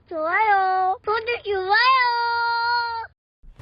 좋아요. 구독 좋아요.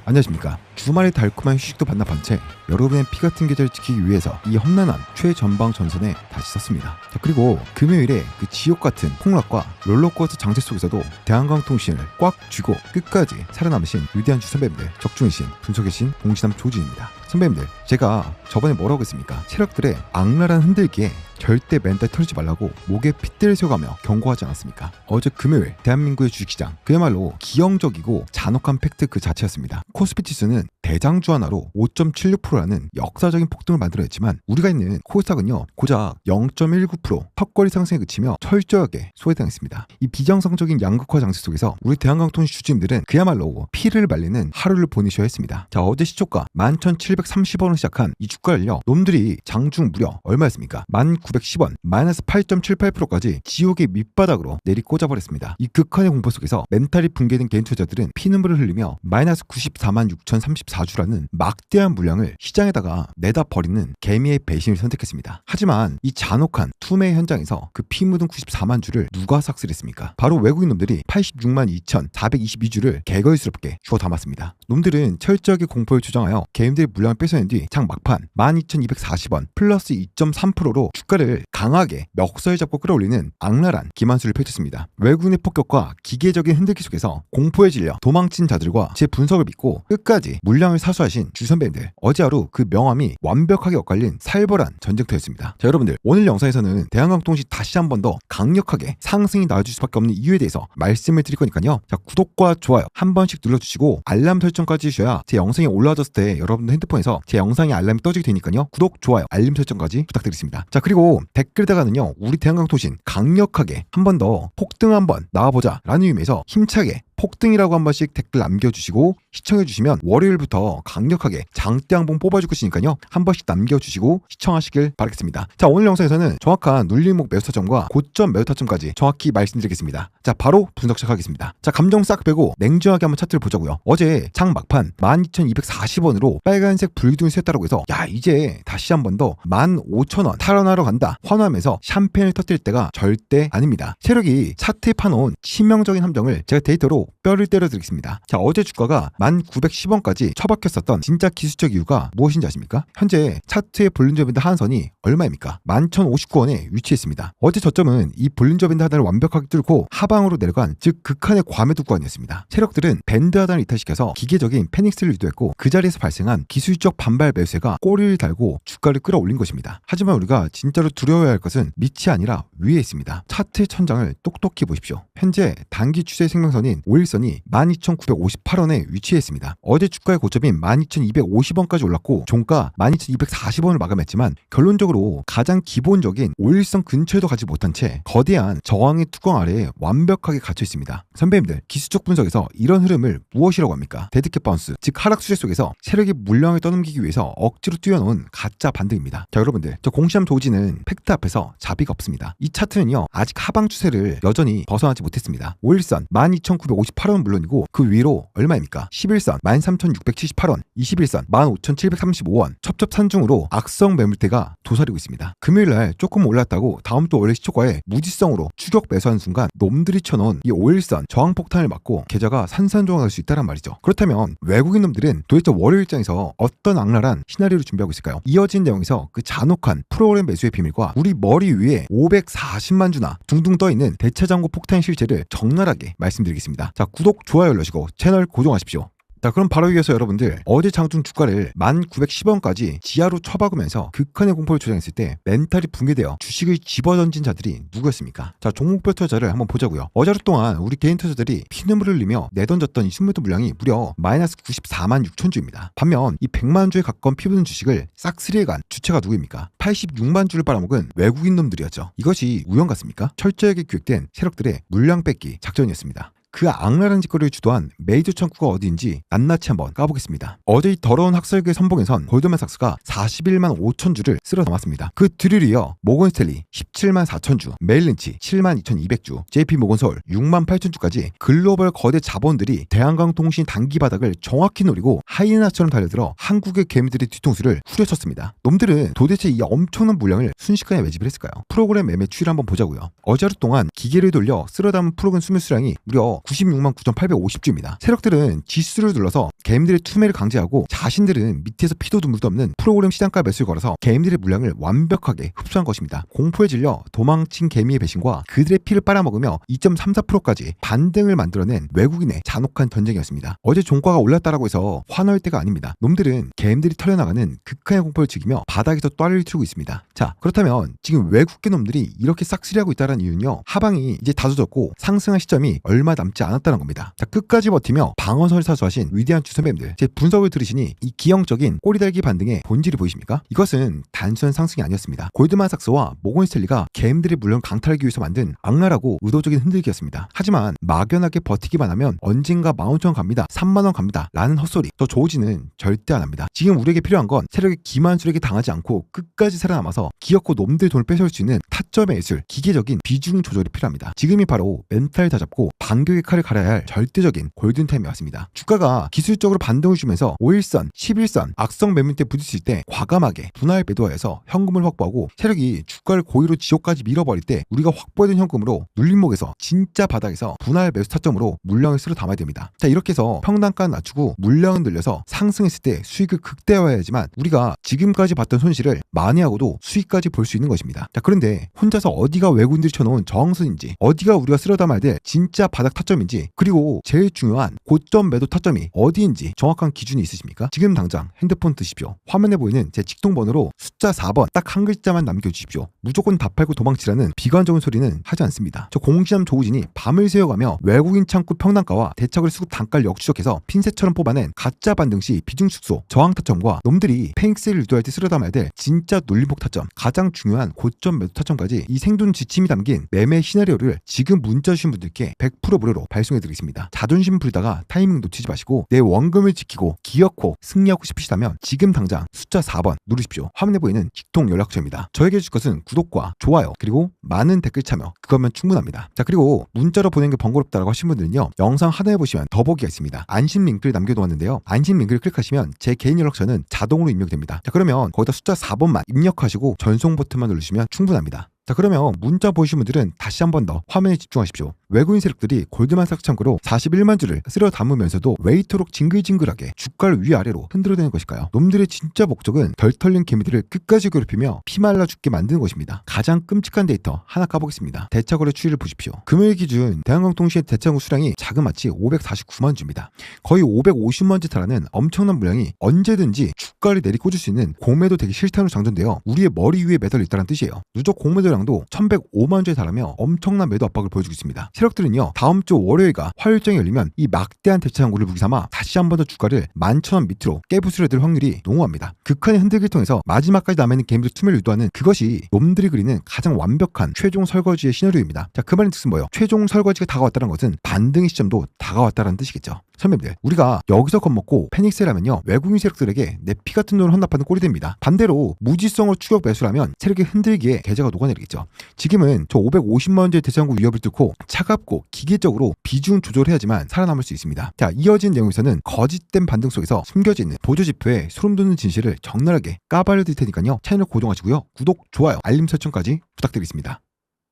안녕하십니까. 주말에 달콤한 휴식도 반납한 채 여러분의 피 같은 계절을 지키기 위해서 이 험난한 최전방 전선에 다시 섰습니다. 자, 그리고 금요일에 그 지옥 같은 폭락과 롤러코스터 장세 속에서도 대한강통신을 꽉 쥐고 끝까지 살아남으신 위대한 주선배님들, 적중이신 분석이신 봉신남 조진입니다. 선배님들, 제가 저번에 뭐라고 했습니까? 체력들의 악랄한 흔들기에 절대 멘탈 털지 말라고 목에 핏대를 세워가며 경고하지 않았습니까? 어제 금요일 대한민국의 주식시장, 그야말로 기형적이고 잔혹한 팩트 그 자체였습니다. 코스피 지수는 대장주 하나로 5.76%라는 역사적인 폭등을 만들어냈지만 우리가 있는 코스닥은요 고작 0.19% 턱걸이 상승에 그치며 철저하게 소외당했습니다. 이 비정상적인 양극화 장세 속에서 우리 대한강통신 주주님들은 그야말로 피를 말리는 하루를 보내셔야 했습니다. 자, 어제 시초가 11,730원으로 시작한 이 주가를요 놈들이 장중 무려 얼마였습니까? 1,910원 마이너스 8.78%까지 지옥의 밑바닥으로 내리꽂아버렸습니다. 이 극한의 공포 속에서 멘탈이 붕괴된 개인 투자들은 피눈물을 흘리며 마이너스 946,034주라는 막대한 물량을 시장에다가 내다 버리는 개미의 배신을 선택했습니다. 하지만 이 잔혹한 투매 현장에서 그 피 묻은 94만 주를 누가 삭슬했습니까? 바로 외국인 놈들이 86만 2,422주를 개걸스럽게 주워 담았습니다. 놈들은 철저하게 공포를 조장하여 개인들의 물량을 뺏어낸 뒤 장 막판 12,240원 플러스 2.3%로 주가를 강하게 멱살 잡고 끌어올리는 악랄한 기만수를 펼쳤습니다. 외국인의 폭격과 기계적인 흔들기 속에서 공포에 질려 도망친 자들과 제 분석을 믿고 끝까지 물량을 사수하신 주선배님들, 어제 하루 그 명암이 완벽하게 엇갈린 살벌한 전쟁터였습니다. 자, 여러분들, 오늘 영상에서는 대한강통신 다시 한 번 더 강력하게 상승이 나와줄 수밖에 없는 이유에 대해서 말씀을 드릴 거니까요. 자, 구독과 좋아요 한 번씩 눌러주시고 알람 설정까지 해주셔야 제 영상이 올라와졌을 때 여러분들 핸드폰에서 제 영상의 알람이 떠지게 되니까요. 구독, 좋아요, 알림 설정까지 부탁드리겠습니다. 자, 그리고 댓글에다가는요 우리 대한강통신 강력하게 한 번 더 폭등 한번 나와보자 라는 의미에서 힘차게 폭등이라고 한 번씩 댓글 남겨주시고 시청해주시면 월요일부터 강력하게 장대 한번 뽑아줄 것이니까요 한 번씩 남겨주시고 시청하시길 바라겠습니다. 자, 오늘 영상에서는 정확한 눌림목 매수 타점과 고점 매수 타점까지 정확히 말씀드리겠습니다. 자, 바로 분석 시작하겠습니다. 자, 감정 싹 빼고 냉정하게 한번 차트를 보자고요. 어제 장 막판 12,240원으로 빨간색 불기둥이 샜다라고 해서 야, 이제 다시 한 번 더 15,000원 탈환하러 간다 환호하면서 샴페인을 터뜨릴 때가 절대 아닙니다. 세력이 차트에 파놓은 치명적인 함정을 제가 데이터로 뼈를 때려드리겠습니다. 자, 어제 주가가 1,910원까지 처박혔었던 진짜 기술적 이유가 무엇인지 아십니까? 현재 차트의 볼린저밴드 하한선이 얼마입니까? 11,059원에 위치했습니다. 어제 저점은 이 볼린저밴드 하단을 완벽하게 뚫고 하방으로 내려간, 즉 극한의 과매도 구간이었습니다. 세력들은 밴드 하단을 이탈시켜서 기계적인 패닉스를 유도했고 그 자리에서 발생한 기술적 반발 매수세가 꼬리를 달고 주가를 끌어올린 것입니다. 하지만 우리가 진짜로 두려워해야 할 것은 밑이 아니라 위에 있습니다. 차트의 천장을 똑똑히 보십시오. 현재 단기 추세 생명선인 5일선이 12,958원에 위치했습니다. 어제 주가의 고점인 12,250원까지 올랐고 종가 12,240원을 마감했지만 결론적으로 가장 기본적인 5일선 근처에도 가지 못한 채 거대한 저항의 뚜껑 아래에 완벽하게 갇혀 있습니다. 선배님들, 기술적 분석에서 이런 흐름을 무엇이라고 합니까? 데드캣 바운스, 즉 하락 추세 속에서 세력이 물량을 떠넘기기 위해서 억지로 뛰어놓은 가짜 반등입니다. 자, 여러분들, 저 공시함 도지는 팩트 앞에서 자비가 없습니다. 이 차트는요 아직 하방 추세를 여전히 벗어나지 못했습니다. 5일선 12,958원 물론이고 그 위로 얼마입니까? 11선 13,678원, 21선 15,735원, 첩첩산중으로 악성 매물대가 도사리고 있습니다. 금요일날 조금 올랐다고 다음 또 원래 시초가에 무지성으로 추격 매수하는 순간 놈들이 쳐놓은 이 5일선 저항폭탄을 맞고 계좌가 산산조각날 수 있다란 말이죠. 그렇다면 외국인 놈들은 도대체 월요일장에서 어떤 악랄한 시나리오를 준비하고 있을까요? 이어진 내용에서 그 잔혹한 프로그램 매수의 비밀과 우리 머리 위에 540만 주나 둥둥 떠있는 대차장고 폭탄의 실체를 적나라하게 말씀드리겠습니다. 자, 구독, 좋아요 눌러주시고 채널 고정하십시오. 자, 그럼 바로 이어서 여러분들, 어제 장중 주가를 1,910원까지 지하로 쳐박으면서 극한의 공포를 조장했을 때 멘탈이 붕괴되어 주식을 집어던진 자들이 누구였습니까? 자, 종목별 투자를 한번 보자고요. 어제 하루 동안 우리 개인 투자들이 피눈물을 흘리며 내던졌던 이 순매도 물량이 무려 마이너스 94만 6천 주입니다. 반면 이 100만 주에 가까운 피 묻은 주식을 싹쓸이해간 주체가 누구입니까? 86만 주를 빨아먹은 외국인 놈들이었죠. 이것이 우연 같습니까? 철저하게 기획된 세력들의 물량 뺏기 작전이었습니다. 그 악랄한 짓거리를 주도한 메이저 창구가 어디인지 낱낱이 한번 까보겠습니다. 어제 이 더러운 학설계 선봉에선 골드만삭스가 41만 5천 주를 쓸어 담았습니다. 그 뒤를 이어 모건스탠리 17만 4천 주, 메일린치 7만 2,200주, JP모건서울 6만 8천 주까지 글로벌 거대 자본들이 대한강통신 단기 바닥을 정확히 노리고 하이에나처럼 달려들어 한국의 개미들의 뒤통수를 후려쳤습니다. 놈들은 도대체 이 엄청난 물량을 순식간에 매집을 했을까요? 프로그램 매매 추이를 한번 보자고요. 어제 하루 동안 기계를 돌려 쓸어 담은 프로그램 수면 수량이 무려 96만 9,850주입니다. 세력들은 지수를 눌러서 개미들의 투매를 강제하고 자신들은 밑에서 피도 눈물도 없는 프로그램 시장가 매수를 걸어서 개미들의 물량을 완벽하게 흡수한 것입니다. 공포에 질려 도망친 개미의 배신과 그들의 피를 빨아먹으며 2.34%까지 반등을 만들어낸 외국인의 잔혹한 전쟁이었습니다. 어제 종가가 올랐다라고 해서 화날 때가 아닙니다. 놈들은 개미들이 털려나가는 극한의 공포를 즐기며 바닥에서 떠리를 틀고 있습니다. 자, 그렇다면 지금 외국계 놈들이 이렇게 싹쓸이하고 있다는 이유는요, 하방이 이제 다 젖었고 상승한 시점이 얼마 남지 않았다는 겁니다. 자, 끝까지 버티며 방어선을 사수하신 위대한 주선배님들, 제 분석을 들으시니 이 기형적인 꼬리달기 반등의 본질이 보이십니까? 이것은 단순한 상승이 아니었습니다. 골드만삭스와 모건스탠리가 개미들의 물량 강탈하기 위해서 만든 악랄하고 의도적인 흔들기였습니다. 하지만 막연하게 버티기만 하면 언젠가 15,000원 갑니다, 3만원 갑니다 라는 헛소리, 저 조지는 절대 안 합니다. 지금 우리에게 필요한 건 세력의 기만술에게 당하지 않고 끝까지 살아남아서 기어코 놈들의 돈을 뺏어올 수 있는 타점의 예술, 기계적인 비중 조절이 필요합니다. 지금이 바로 멘탈을 다잡고 반격의 칼을 갈아야 할 절대적인 골든타임이 왔습니다. 주가가 기술적으로 반등을 주면서 5일선, 11선, 악성 매물대 부딪힐 때 과감하게 분할 매도하여서 현금을 확보하고 세력이 주가를 고의로 지옥까지 밀어버릴 때 우리가 확보해둔 현금으로 눌림목에서 진짜 바닥에서 분할 매수 타점으로 물량을 쓸어 담아야 됩니다. 자, 이렇게 해서 평단가는 낮추고 물량은 늘려서 상승했을 때 수익을 극대화해야지만 우리가 지금까지 봤던 손실을 만회하고도 수익까지 볼 수 있는 것입니다. 자, 그런데 혼자서 어디가 외국인들이 쳐놓은 저항선인지, 어디가 우리가 쓸어 담아야 될 진짜 바닥 타점인지, 그리고 제일 중요한 고점 매도 타점이 어디인지 정확한 기준이 있으십니까? 지금 당장 핸드폰 드십시오. 화면에 보이는 제 직통번호로 숫자 4번 딱 한 글자만 남겨주십시오. 무조건 다 팔고 도망치라는 비관적인 소리는 하지 않습니다. 저 공시함 조우진이 밤을 새워가며 외국인 창구 평단가와 대착을 수급 단가를 역추적해서 핀셋처럼 뽑아낸 가짜 반등 시 비중 축소, 저항 타점과 놈들이 페닉스를 유도할 때 쓸어 담아야 될 진짜 눌림목 타점, 가장 중요한 고점 매도 타점까지 이 생존 지침이 담긴 매매 시나리오를 지금 문자 주신 분들께 100% 무료로 발송해드리겠습니다. 자존심 부리다가 타이밍 놓치지 마시고 내 원금을 지키고 기어코 승리하고 싶으시다면 지금 당장 숫자 4번 누르십시오. 화면에 보이는 직통 연락처입니다. 저에게 줄 것은 구독과 좋아요 그리고 많은 댓글 참여, 그거면 충분합니다. 자, 그리고 문자로 보내는 게 번거롭다라고 하신 분들은요, 영상 하단에 보시면 더보기가 있습니다. 안심 링크를 남겨놓았는데요, 안심 링크를 클릭하시면 제 개인 연락처는 자동으로 입력됩니다. 자, 그러면 거기다 숫자 4번만 입력하시고 전송 버튼만 누르시면 충분합니다. 자, 그러면 문자 보이신 분들은 다시 한 번 더 화면에 집중하십시오. 외국인 세력들이 골드만삭스 창구로 41만 주를 쓸어 담으면서도 왜 이토록 징글징글하게 주가를 위아래로 흔들어대는 것일까요? 놈들의 진짜 목적은 덜 털린 개미들을 끝까지 괴롭히며 피말라 죽게 만드는 것입니다. 가장 끔찍한 데이터 하나 까보겠습니다. 대차거래 추이를 보십시오. 금요일 기준 대한강통신의 대차구 수량이 자그마치 549만 주입니다. 거의 550만 주 달하는 엄청난 물량이 언제든지 주가를 내리꽂을 수 있는 공매도 되기 싫다는 장전되어 우리의 머리 위에 매달려 있다는 뜻이에요. 누적 공매도량도 1105만 주에 달하며 엄청난 매도 압박을 보여주고 있습니다. 세력들은요, 다음 주 월요일과 화요일장이 열리면 이 막대한 대차장구를 무기삼아 다시 한 번 더 주가를 11,000원 밑으로 깨부수려 들 확률이 농후합니다. 극한의 흔들기를 통해서 마지막까지 남아있는 개미들 투매를 유도하는 그것이 놈들이 그리는 가장 완벽한 최종 설거지의 시나리오입니다. 자, 그 말의 뜻은 뭐예요? 최종 설거지가 다가왔다는 것은 반등의 시점도 다가왔다는 뜻이겠죠. 선배님들, 우리가 여기서 겁먹고 패닉셀하면요, 외국인 세력들에게 내 피 같은 돈을 헌납하는 꼴이 됩니다. 반대로 무지성으로 추격 매수라면 세력의 흔들기에 계좌가 녹아내리겠죠. 지금은 저 550만 원짜리 대장구 위협을 뚫고 차갑고 기계적으로 비중 조절해야지만 살아남을 수 있습니다. 자, 이어진 내용에서는 거짓된 반등 속에서 숨겨져 있는 보조지표에 소름돋는 진실을 적나라하게 까발려드릴 테니까요, 채널 고정하시고요, 구독, 좋아요, 알림 설정까지 부탁드리겠습니다.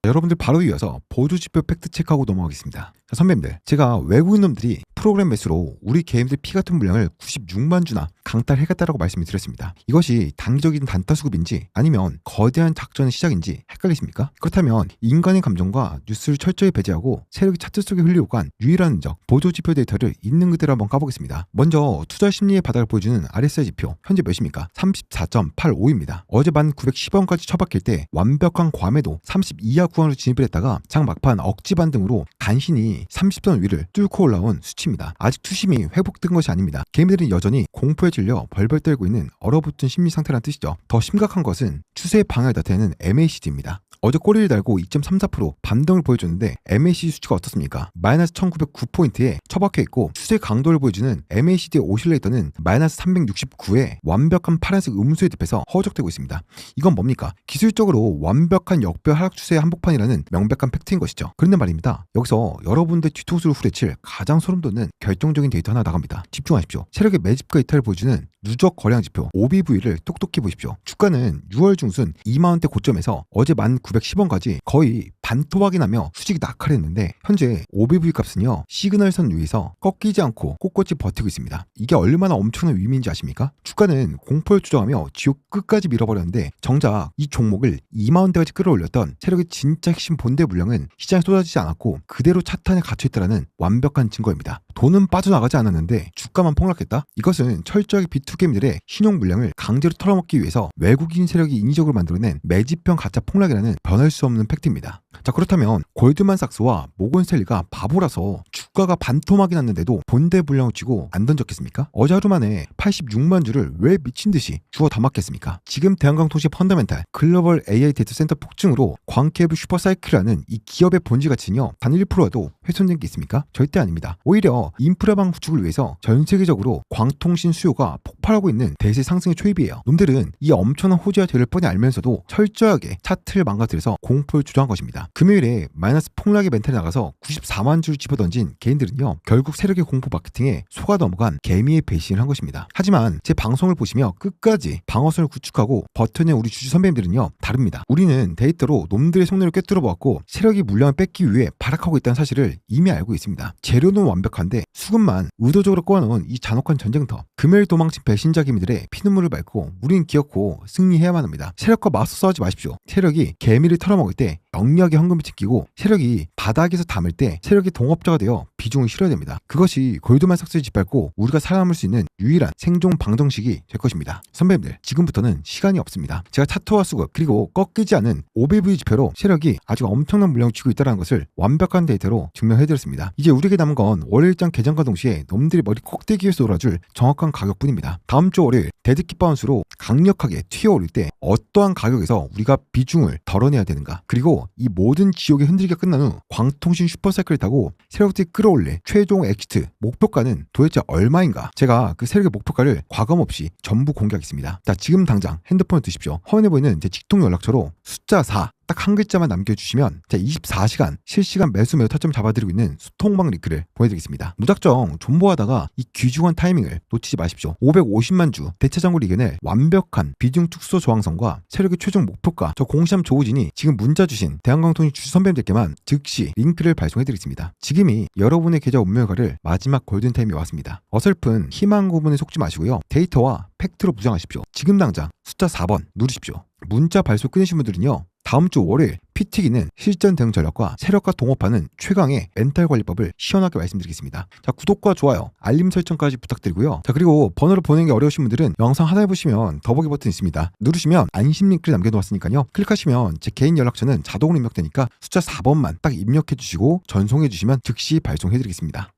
여러분들 바로 이어서 보조지표 팩트체크하고 넘어가겠습니다. 자, 선배님들, 제가 외국인 놈들이 프로그램 매수로 우리 개인들 피 같은 물량을 96만 주나 강탈해갔다라고 말씀을 드렸습니다. 이것이 단기적인 단타 수급인지 아니면 거대한 작전의 시작인지 헷갈리십니까? 그렇다면 인간의 감정과 뉴스를 철저히 배제하고 세력이 차트 속에 흘리고 간 유일한 흔적, 보조지표 데이터를 있는 그대로 한번 까보겠습니다. 먼저 투자 심리의 바닥을 보여주는 RSI 지표, 현재 몇입니까? 34.85입니다. 어제 1910원까지 처박힐 때 완벽한 과매도 30 이하 구간으로 진입을 했다가 장 막판 억지 반등으로 간신히 30선 위를 뚫고 올라온 수치입니다. 아직 투심이 회복된 것이 아닙니다. 개미들은 여전히 공포에 질려 벌벌 떨고 있는 얼어붙은 심리 상태라는 뜻이죠. 더 심각한 것은 추세의 방향을 나타내는 MACD입니다. 어제 꼬리를 달고 2.34% 반등을 보여줬는데 MACD 수치가 어떻습니까? 마이너스 1909포인트에 처박혀 있고 추세 강도를 보여주는 MACD 오실레이터는 마이너스 369에 완벽한 파란색 음수에 딥해서 허우적대고 있습니다. 이건 뭡니까? 기술적으로 완벽한 역별 하락 추세의 한복판이라는 명백한 팩트인 것이죠. 그런데 말입니다. 여기서 여러분들 뒤통수를 후려칠 가장 소름돋는 결정적인 데이터 하나 나갑니다. 집중하십시오. 세력의 매집과 이탈을 보여주는 누적 거래량 지표 OBV를 똑똑히 보십시오. 주가는 6월 중순 2만원대 고점에서 어제 1910원까지 거의 반토막이 나며 수직이 낙하했는데 현재 OBV 값은요 시그널선 위에서 꺾이지 않고 꼿꼿이 버티고 있습니다. 이게 얼마나 엄청난 의미인지 아십니까? 주가는 공포를 조정하며 지옥 끝까지 밀어버렸는데 정작 이 종목을 2만원대까지 끌어올렸던 세력의 진짜 핵심 본대 물량은 시장에 쏟아지지 않았고 그대로 차탄에 갇혀있다는 완벽한 증거입니다. 돈은 빠져나가지 않았는데 주가만 폭락했다? 이것은 철저하게 B2게임들의 신용 물량을 강제로 털어먹기 위해서 외국인 세력이 인위적으로 만들어낸 매집형 가짜 폭락이라는 변할 수 없는 팩트입니다. 자, 그렇다면 골드만삭스와 모건스탠리가 바보라서 주가가 반토막이 났는데도 본대 물량을 쥐고 안 던졌겠습니까? 어제 하루 만에 86만 주를 왜 미친듯이 주워 담았겠습니까? 지금 대한광통시 펀더멘탈 글로벌 AI 데이터 센터 폭증으로 광케이블 슈퍼사이클이라는 이 기업의 본질 가치는요 단 1%라도 훼손된 게 있습니까? 절대 아닙니다. 오히려 인프라방 구축을 위해서 전 세계적으로 광통신 수요가 폭발하고 있는 대세 상승의 초입이에요. 놈들은 이 엄청난 호재가 될 뻔히 알면서도 철저하게 차트를 망가뜨려서 공포를 조장한 것입니다. 금요일에 마이너스 폭락의 멘탈이 나가서 94만 주를 집어던진 개인들은요 결국 세력의 공포 마케팅에 속아 넘어간 개미의 배신을 한 것입니다. 하지만 제 방송을 보시며 끝까지 방어선을 구축하고 버텨낸 우리 주주 선배님들은요 다릅니다. 우리는 데이터로 놈들의 속내를 꿰뚫어 보았고 세력이 물량을 뺏기 위해 발악하고 있다는 사실을 이미 알고 있습니다. 재료는 완벽한데 수급만 의도적으로 꼬아놓은 이 잔혹한 전쟁터, 금요일 도망친 배신자 개미들의 피눈물을 밟고 우린 기어코 승리해야만 합니다. 세력과 맞서 싸우지 마십시오. 세력이 개미를 털어먹을 때 영리하게 황금을 지키고 세력이 바닥에서 담을 때 세력이 동업자가 되어 비중을 실어야 됩니다. 그것이 골드만삭스를 짓밟고 우리가 살아남을 수 있는 유일한 생존 방정식이 될 것입니다. 선배님들 지금부터는 시간이 없습니다. 제가 차트와 수급 그리고 꺾이지 않은 OBV 지표로 세력이 아주 엄청난 물량을 쥐고 있다는 것을 완벽한 데이터로 증명해드렸습니다. 이제 우리에게 남은 건 월요일장 개장과 동시에 놈들이 머리 꼭대기에서 놀아줄 정확한 가격뿐입니다. 다음 주 월요일 데드킥 바운스로 강력하게 튀어오를 때 어떠한 가격에서 우리가 비중을 덜어내야 되는가, 그리고 이 모든 지옥의 흔들기가 끝난 후 광통신 슈퍼사이클을 타고 세력들이 끌어올릴 최종 엑시트 목표가는 도대체 얼마인가? 제가 그 세력의 목표가를 과감 없이 전부 공개하겠습니다. 자, 지금 당장 핸드폰을 드십시오. 화면에 보이는 제 직통 연락처로 숫자 4 딱 한 글자만 남겨주시면 제가 24시간 실시간 매수 매도 타점 잡아드리고 있는 수통방 링크를 보내드리겠습니다. 무작정 존버하다가 이 귀중한 타이밍을 놓치지 마십시오. 550만 주 대차장고리 이견의 완벽한 비중 축소 저항선과 세력의 최종 목표가, 저 공시함 조우진이 지금 문자 주신 대한광통신 주주 선배님들께만 즉시 링크를 발송해드리겠습니다. 지금이 여러분의 계좌 운명을 가를 마지막 골든타임이 왔습니다. 어설픈 희망 고문에 속지 마시고요. 데이터와 팩트로 무장하십시오. 지금 당장 숫자 4번 누르십시오. 문자 발송 끊으신 분들은요 다음 주 월요일 피튀기는 실전 대응 전략과 세력과 동업하는 최강의 멘탈 관리법을 시원하게 말씀드리겠습니다. 자, 구독과 좋아요, 알림 설정까지 부탁드리고요. 자, 그리고 번호를 보내는 게 어려우신 분들은 영상 하단에 보시면 더보기 버튼 있습니다. 누르시면 안심 링크를 남겨놓았으니까요. 클릭하시면 제 개인 연락처는 자동으로 입력되니까 숫자 4번만 딱 입력해 주시고 전송해 주시면 즉시 발송해 드리겠습니다.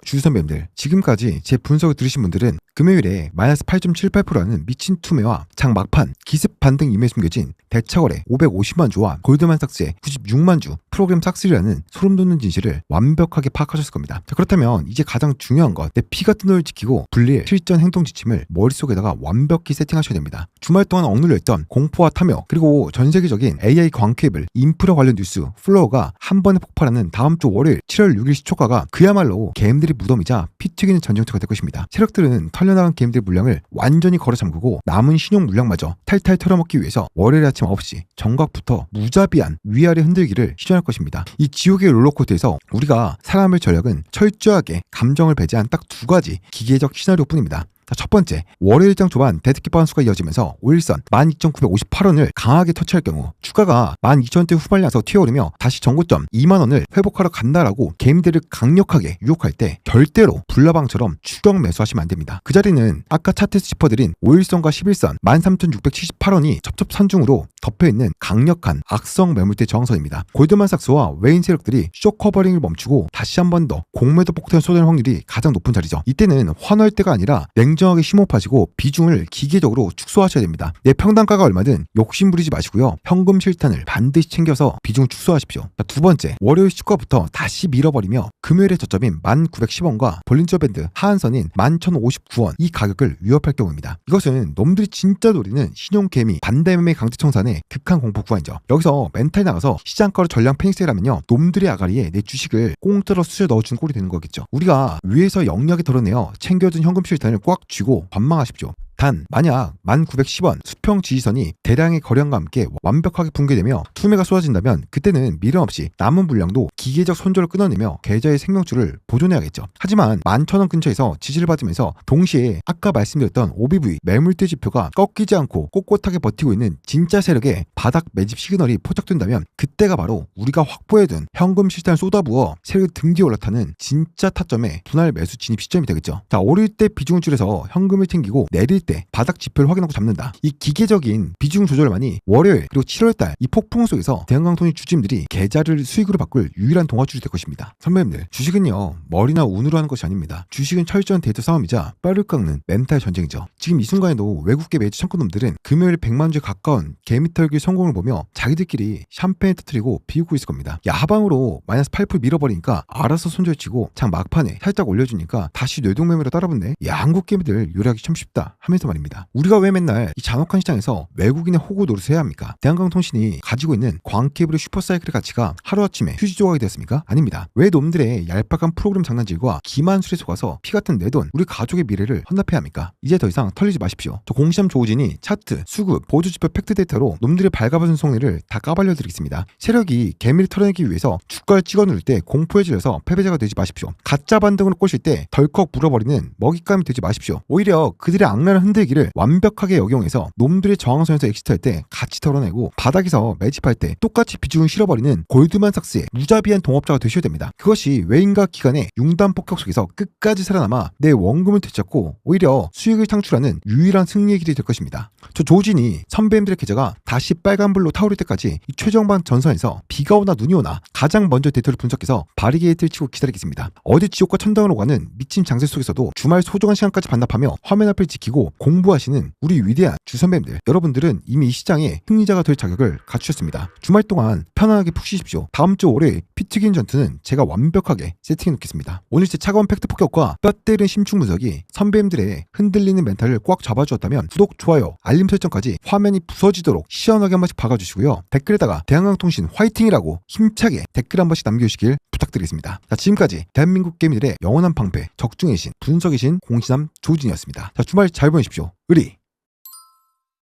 주주 선배님들, 지금까지 제 분석을 들으신 분들은 금요일에 마이너스 8.78%라는 미친 투매와 장 막판 기습 반등 이면에 숨겨진 대차거래 550만 주와 골드만삭스의 96만 주 프로그램 싹쓸이라는 소름돋는 진실을 완벽하게 파악하셨을 겁니다. 자, 그렇다면 이제 가장 중요한 것, 내 피 같은 널 지키고 불릴 실전 행동 지침을 머릿속에다가 완벽히 세팅하셔야 됩니다. 주말 동안 억눌려 있던 공포와 탐욕, 그리고 전 세계적인 AI 광케이블 인프라 관련 뉴스 플로어가 한 번에 폭발하는 다음 주 월요일 7월 6일 시초가가 그야말로 게임들이 무덤이자 피 튀기는 전쟁터가 될 것입니다. 세력들은 털려나간 게임들의 물량을 완전히 걸어 잠그고 남은 신용 물량마저 탈탈 털어먹기 위해서 월요일 아침 9시 정각부터 무자비한 위아래 흔들기를 시전할 것입니다. 이 지옥의 롤러코스터에서 우리가 살아남을 전략은 철저하게 감정을 배제한 딱 두 가지 기계적 시나리오뿐입니다. 자, 첫 번째, 월요일장 초반 데드킥 바운스가 이어지면서 5일선 12,958원을 강하게 터치할 경우 주가가 12,000원대 후반에서 튀어오르며 다시 전고점 2만원을 회복하러 간다라고 게임들을 강력하게 유혹할 때 절대로 불나방처럼 추격 매수하시면 안 됩니다. 그 자리는 아까 차트에서 짚어드린 5일선과 11선 13,678원이 첩첩산중으로 덮여있는 강력한 악성 매물대 저항선입니다. 골드만삭스와 외인 세력들이 쇼 커버링을 멈추고 다시 한 번 더 공매도 폭탄을 쏟아낼 확률이 가장 높은 자리죠. 이때는 환호할 때가 아니라 공정하게 심호흡하시고 비중을 기계적으로 축소하셔야 됩니다. 내 평단가가 얼마든 욕심 부리지 마시고요. 현금 실탄을 반드시 챙겨서 비중 축소하십시오. 자, 두 번째, 월요일 시가부터 다시 밀어버리며 금요일의 저점인 1910원과 볼린저 밴드 하한선인 11,059원 이 가격을 위협할 경우입니다. 이것은 놈들이 진짜 노리는 신용개미 반대매매 강제청산의 극한 공포 구간이죠. 여기서 멘탈 나가서 시장가로 전량 패닉세일하면요, 놈들의 아가리에 내 주식을 공짜로 쑤셔 넣어준 꼴이 되는 거겠죠. 우리가 위에서 영리하게 덜어내어 챙겨준 현금 실탄을 꽉 쥐고 관망하십시오. 단 만약 1910원 수평 지지선이 대량의 거래량과 함께 완벽하게 붕괴되며 투매가 쏟아진다면 그때는 미련 없이 남은 물량도 기계적 손절을 끊어내며 계좌의 생명줄을 보존해야겠죠. 하지만 11,000원 근처에서 지지를 받으면서 동시에 아까 말씀드렸던 OBV 매물대 지표가 꺾이지 않고 꼿꼿하게 버티고 있는 진짜 세력의 바닥 매집 시그널이 포착된다면 그때가 바로 우리가 확보해둔 현금 실탄을 쏟아부어 세력이 등 뒤에 올라타는 진짜 타점의 분할 매수 진입 시점이 되겠죠. 자, 오를 때 비중을 줄여서 현금을 챙기고 내릴 때 바닥 지표를 확인하고 잡는다. 이 기계적인 비중 조절만이 월요일 그리고 7월달 이 폭풍 속에서 대형강통의 주주님들이 계좌를 수익으로 바꿀 유일한 동화줄이 될 것입니다. 선배님들, 주식은요 머리나 운으로 하는 것이 아닙니다. 주식은 철저한 데이터 싸움이자 뼈를 깎는 멘탈 전쟁이죠. 지금 이 순간에도 외국계 매주 창고놈들은 금요일 100만 주에 가까운 개미털기 성공을 보며 자기들끼리 샴페인 터뜨리고 비웃고 있을 겁니다. 야하방으로 마이너스 8% 밀어버리니까 알아서 손절치고 장 막판에 살짝 올려주니까 다시 뇌동매매로 따라붙네. 야, 한국 개미들 요리하기 참 쉽다 하면서 말입니다. 우리가 왜 맨날 이 잔혹한 시장에서 외국인의 호구 노릇을 해야 합니까? 대한강통신이 가지고 있는 광케이블의 슈퍼사이클의 가치가 하루아침에 휴지 조각이 되었습니까? 아닙니다. 왜 놈들의 얄팍한 프로그램 장난질과 기만술에 속아서 피 같은 내 돈, 우리 가족의 미래를 헌납해야 합니까? 이제 더 이상 털리지 마십시오. 저 공시함 조우진이 차트, 수급, 보조지표 팩트 데이터로 놈들의 발가벗은 속내를 다 까발려드리겠습니다. 세력이 개미를 털어내기 위해서 주가를 찍어 누를 때 공포에 질려서 패배자가 되지 마십시오. 가짜 반등으로 꼬실 때 덜컥 물어버리는 먹잇감이 되지 마십시오. 오히려 그들의 악랄한 흔들기를 완벽하게 역용해서 놈들의 저항선에서 엑시트할 때 같이 털어내고 바닥에서 매집할 때 똑같이 비중을 실어버리는 골드만삭스의 무자비한 동업자가 되셔야 됩니다. 그것이 외인과 기관의 융단 폭격 속에서 끝까지 살아남아 내 원금을 되찾고 오히려 수익을 창출하는 유일한 승리의 길이 될 것입니다. 저 조진이 선배님들의 계좌가 다시 빨간불로 타오를 때까지 이 최정방 전선에서 비가 오나 눈이 오나 가장 먼저 데이터를 분석해서 바리게이트를 치고 기다리겠습니다. 어디 지옥과 천당을 오가는 미친 장세 속에서도 주말 소중한 시간까지 반납하며 화면 앞을 지키고 공부하시는 우리 위대한 주선배님들, 여러분들은 이미 이 시장의 승리자가 될 자격을 갖추셨습니다. 주말 동안 편안하게 푹 쉬십시오. 다음 주 월요일 피튀긴 전투는 제가 완벽하게 세팅해 놓겠습니다. 오늘 제 차가운 팩트 폭격과 뼈 때린 심층 분석이 선배님들의 흔들리는 멘탈을 꽉 잡아주었다면 구독, 좋아요, 알림 설정까지 화면이 부서지도록 시원하게 한 번씩 박아주시고요. 댓글에다가 대한강통신 화이팅이라고 힘차게 댓글 한 번씩 남겨주시길 부탁드리겠습니다. 자, 지금까지 대한민국 게임들의 영원한 방패, 적중의 신, 분석의 신 공시남 조진이었습니다. 자, 주말 잘 보내십시오. 의리.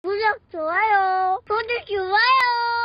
구독, 좋아요. 구독, 좋아요.